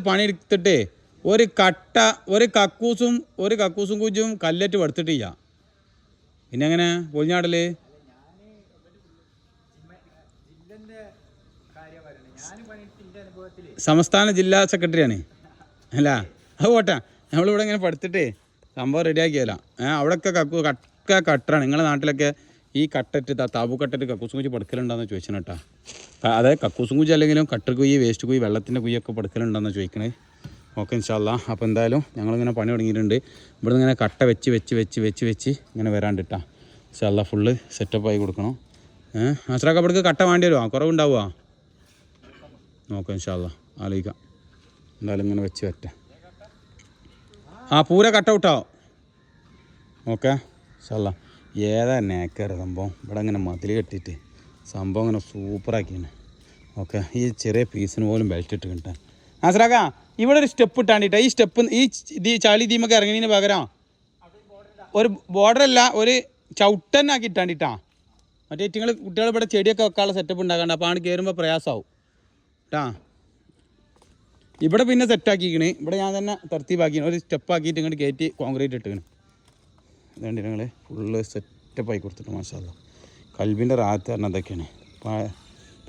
പണിയെടുത്തിട്ട് ഒരു കക്കൂസും കുജും കല്ലേറ്റ് എടുത്തിട്ട് ചെയ്യാം. പിന്നെ എങ്ങനെ പൊളിഞ്ഞാടല്? സംസ്ഥാന ജില്ലാ സെക്രട്ടറിയാണ് അല്ല. അത് പോട്ടെ, നമ്മളിവിടെ ഇങ്ങനെ പഠിത്തിട്ട് സംഭവം റെഡിയാക്കിയല്ല. അവിടെയൊക്കെ കട്ടറാണ്. നിങ്ങളുടെ നാട്ടിലൊക്കെ ഈ കട്ടിട്ട് താബു കട്ടിട്ട് കക്കൂസും കുജി പഠിക്കലുണ്ടെന്ന് ചോദിച്ചാൽ കേട്ടോ. അതായത് കക്കൂസും കുജി അല്ലെങ്കിലും കട്ടർ കുഴി, വേസ്റ്റ് കുഴി, വെള്ളത്തിൻ്റെ കുഴിയൊക്കെ പഠിക്കലുണ്ടെന്ന് ചോദിക്കണേ. ഓക്കെ ഇൻഷാ അല്ലാ. അപ്പോൾ എന്തായാലും ഞങ്ങളിങ്ങനെ പണി തുടങ്ങിയിട്ടുണ്ട്. ഇവിടെ നിന്ന് ഇങ്ങനെ കട്ട വെച്ച് ഇങ്ങനെ വരാണ്ടിട്ടാ. ഇൻഷാ അല്ലാ ഫുള്ള് സെറ്റപ്പായി കൊടുക്കണം. അസ്രാക്ക അവിടേക്ക് കട്ട വേണ്ടി വരുമോ? കുറവുണ്ടാവുക നോക്കാം ഇൻഷാ അല്ലാ. ആലോചിക്കാം. എന്തായാലും ഇങ്ങനെ വെച്ച് വരട്ടെ. പൂര കട്ട വിട്ടാവും. ഓക്കെ ഇൻഷാ അല്ലാ. ഏതാ നേക്കറ് സംഭവം. ഇവിടെ ഇങ്ങനെ മതിൽ കെട്ടിയിട്ട് സംഭവം ഇങ്ങനെ സൂപ്പറാക്കിയാണ്. ഓക്കെ, ഈ ചെറിയ പീസിന് പോലും ബെൽറ്റ് ഇട്ട് കിട്ടാൻ. ആസ്രാക്ക ഇവിടെ ഒരു സ്റ്റെപ്പ് ഇട്ടാണ്ടിട്ടാ. ഈ സ്റ്റെപ്പ് ഈ ചളി ദീമൊക്കെ ഇറങ്ങിയതിന് പകരം ഒരു ബോർഡറല്ല, ഒരു ചവിട്ടന്നാക്കി ഇട്ടാണ്ടിട്ടാ. മറ്റേ കുട്ടികൾ ഇവിടെ ചെടിയൊക്കെ വെക്കാനുള്ള സെറ്റപ്പ് ഉണ്ടാക്കണ്ട. അപ്പോൾ ആണ് കയറുമ്പോൾ പ്രയാസമാവും കേട്ടാ. ഇവിടെ പിന്നെ സെറ്റാക്കിക്കണ്. ഇവിടെ ഞാൻ തന്നെ തർത്തീബാക്കി ഒരു സ്റ്റെപ്പാക്കിയിട്ട് ഇങ്ങോട്ട് കയറ്റി കോൺക്രീറ്റ് ഇട്ടിക്കണ്. അതുകൊണ്ട് ഞങ്ങൾ ഫുള്ള് സെറ്റപ്പായി കൊടുത്തിട്ട് മാഷാ അല്ലാ. കൽബിൻ്റെ റാത്ത് പറഞ്ഞാൽ അതൊക്കെയാണ്.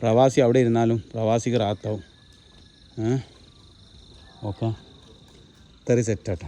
പ്രവാസി അവിടെ ഇരുന്നാലും പ്രവാസിക്ക് റാത്താവും. ഓക്കെ, ഇത്രയും സെറ്റാട്ടോ.